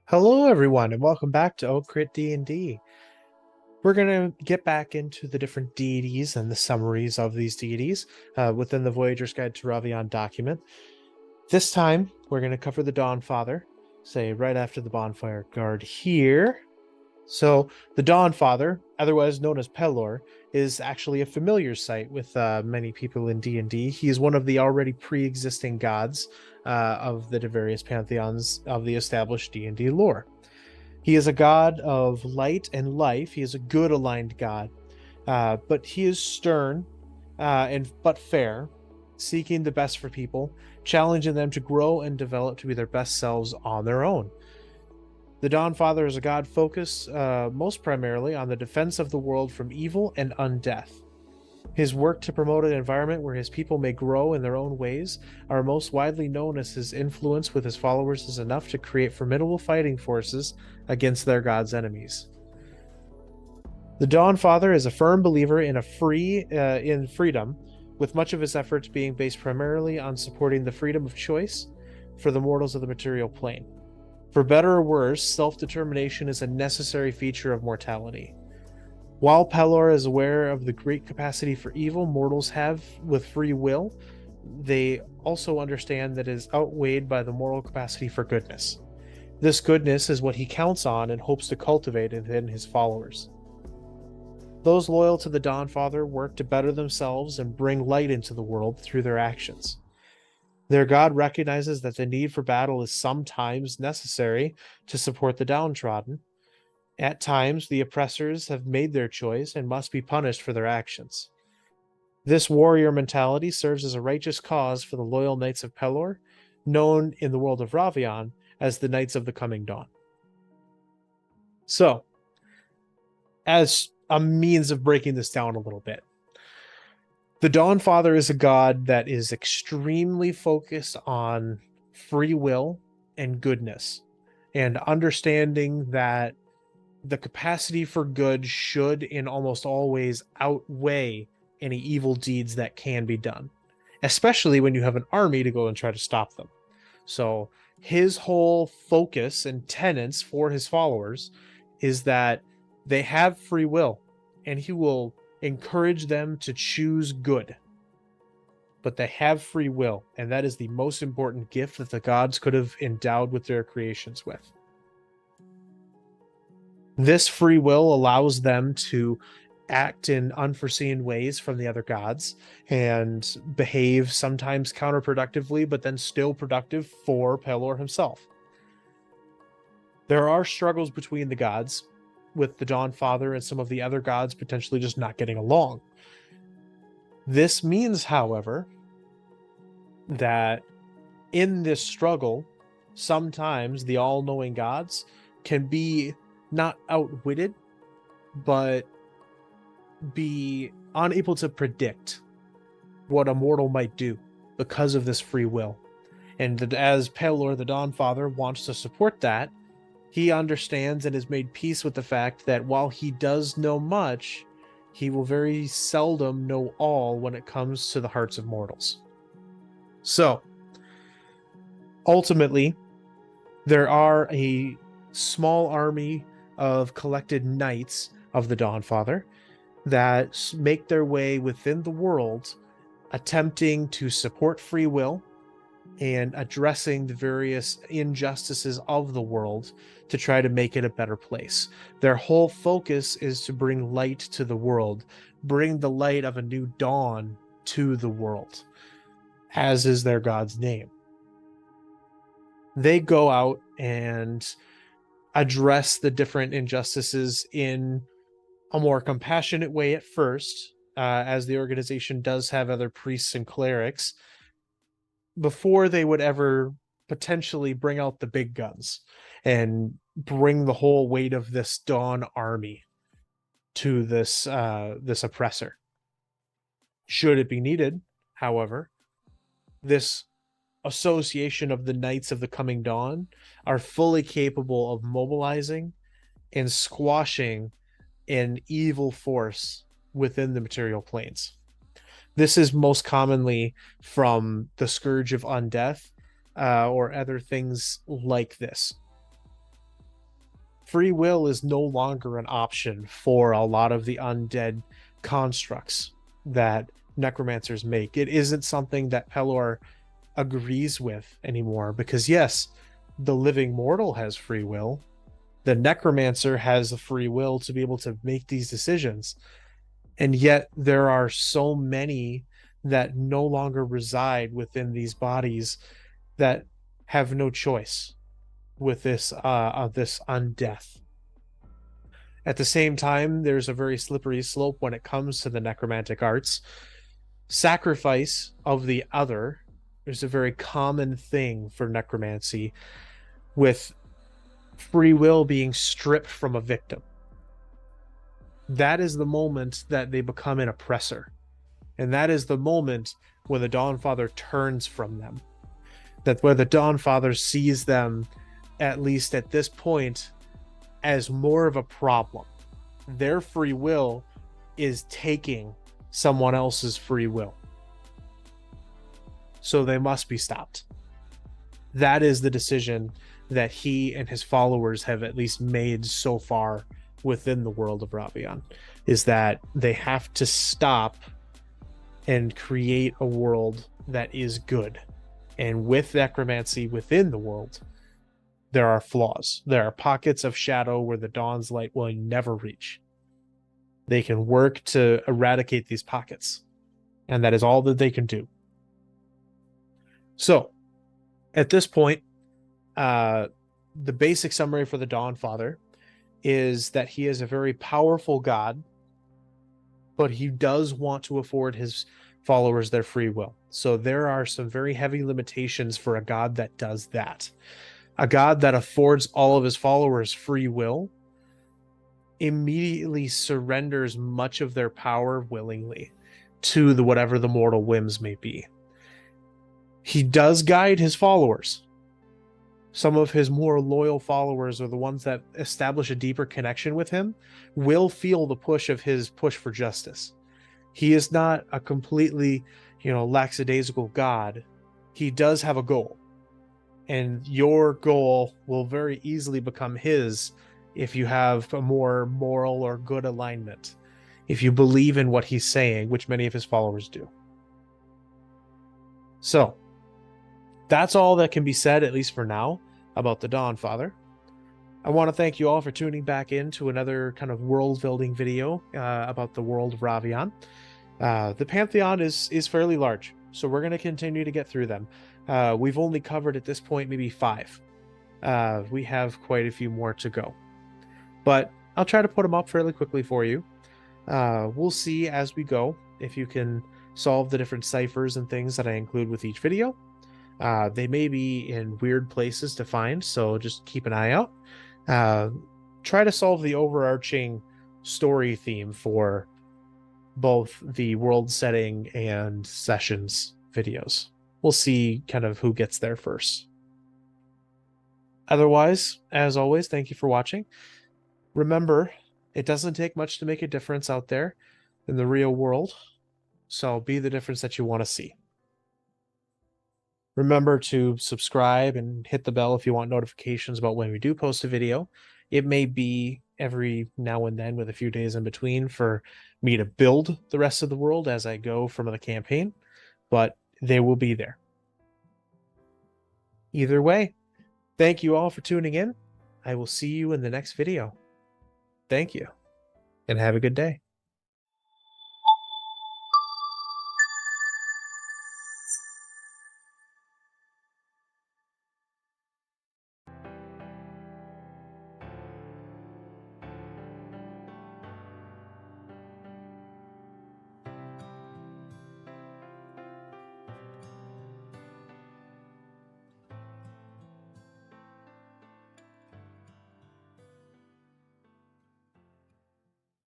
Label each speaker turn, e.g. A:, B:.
A: Hello, everyone, and welcome back to Oak Crit D&D. We're going to get back into the different deities and the summaries of these deities within the Voyager's Guide to Ravion document. This time, we're going to cover the Dawn Father, say right after the Bonfire Guard here. So, the Dawn Father, otherwise known as Pelor, is actually a familiar sight with many people in D&D. He is one of the already pre-existing gods of the various pantheons of the established D&D lore. He is a god of light and life. He is a good aligned god, but he is stern and but fair, seeking the best for people, challenging them to grow and develop to be their best selves on their own. The Dawn Father is a god focused most primarily on the defense of the world from evil and undeath. His work to promote an environment where his people may grow in their own ways are most widely known as his influence with his followers is enough to create formidable fighting forces against their god's enemies. The Dawn Father is a firm believer in freedom, with much of his efforts being based primarily on supporting the freedom of choice for the mortals of the material plane. For better or worse, self-determination is a necessary feature of mortality. While Pelor is aware of the great capacity for evil mortals have with free will, they also understand that it is outweighed by the moral capacity for goodness. This goodness is what he counts on and hopes to cultivate within his followers. Those loyal to the Dawn Father work to better themselves and bring light into the world through their actions. Their God recognizes that the need for battle is sometimes necessary to support the downtrodden. At times, the oppressors have made their choice and must be punished for their actions. This warrior mentality serves as a righteous cause for the loyal Knights of Pelor, known in the world of Ravion as the Knights of the Coming Dawn. So, as a means of breaking this down a little bit, the Dawn Father is a god that is extremely focused on free will and goodness, and understanding that the capacity for good should in almost always outweigh any evil deeds that can be done, especially when you have an army to go and try to stop them. So his whole focus and tenets for his followers is that they have free will and he will encourage them to choose good. But they have free will, and that is the most important gift that the gods could have endowed with their creations with. This free will allows them to act in unforeseen ways from the other gods and behave sometimes counterproductively, but then still productive for Pelor himself. There are struggles between the gods, with the Dawn Father and some of the other gods potentially just not getting along. This means, however, that in this struggle, sometimes the all-knowing gods can be not outwitted, but be unable to predict what a mortal might do because of this free will. And as Pelor, the Dawn Father, wants to support that, he understands and has made peace with the fact that while he does know much, he will very seldom know all when it comes to the hearts of mortals. So, ultimately, there are a small army of collected knights of the Dawn Father that make their way within the world, attempting to support free will and addressing the various injustices of the world to try to make it a better place. Their whole focus is to bring light to the world, bring the light of a new dawn to the world, as is their god's name. They go out and address the different injustices in a more compassionate way at first, as the organization does have other priests and clerics, before they would ever potentially bring out the big guns and bring the whole weight of this Dawn army to this oppressor. Should it be needed, however, this association of the Knights of the Coming Dawn are fully capable of mobilizing and squashing an evil force within the material planes. This is most commonly from the Scourge of Undeath or other things like this. free will is no longer an option for a lot of the undead constructs that necromancers make. It isn't something that Pelor agrees with anymore, because yes, the living mortal has free will. The necromancer has the free will to be able to make these decisions. And yet there are so many that no longer reside within these bodies that have no choice with this undeath. At the same time, there's a very slippery slope when it comes to the necromantic arts. Sacrifice of the other is a very common thing for necromancy, with free will being stripped from a victim. That is the moment that they become an oppressor. And that is the moment when the Dawnfather turns from them. That where the Dawnfather sees them, at least at this point, as more of a problem. Their free will is taking someone else's free will. So they must be stopped. That is the decision that he and his followers have at least made so far within the world of Ravian, is that they have to stop and create a world that is good. And with necromancy within the world, there are flaws. There are pockets of shadow where the Dawn's light will never reach. They can work to eradicate these pockets, and that is all that they can do. So, at this point, the basic summary for the Dawnfather is that he is a very powerful god, but he does want to afford his followers their free will. So there are some very heavy limitations for a god that does that. A god that affords all of his followers free will immediately surrenders much of their power willingly to whatever the mortal whims may be. He does guide his followers. Some of his more loyal followers, or the ones that establish a deeper connection with him, will feel the push of his push for justice. He is not a completely, lackadaisical god. He does have a goal. And your goal will very easily become his if you have a more moral or good alignment, if you believe in what he's saying, which many of his followers do. So, that's all that can be said, at least for now, about the Dawnfather. I want to thank you all for tuning back in to another kind of world-building video about the world of Ravian. The Pantheon is fairly large, so we're going to continue to get through them. We've only covered at this point maybe 5. We have quite a few more to go. But I'll try to put them up fairly quickly for you. We'll see as we go if you can solve the different ciphers and things that I include with each video. They may be in weird places to find, so just keep an eye out. Try to solve the overarching story theme for both the world setting and sessions videos. We'll see kind of who gets there first. Otherwise, as always, thank you for watching. Remember, it doesn't take much to make a difference out there in the real world, so be the difference that you want to see. Remember to subscribe and hit the bell if you want notifications about when we do post a video. It may be every now and then with a few days in between for me to build the rest of the world as I go from the campaign, but they will be there. Either way, thank you all for tuning in. I will see you in the next video. Thank you, and have a good day.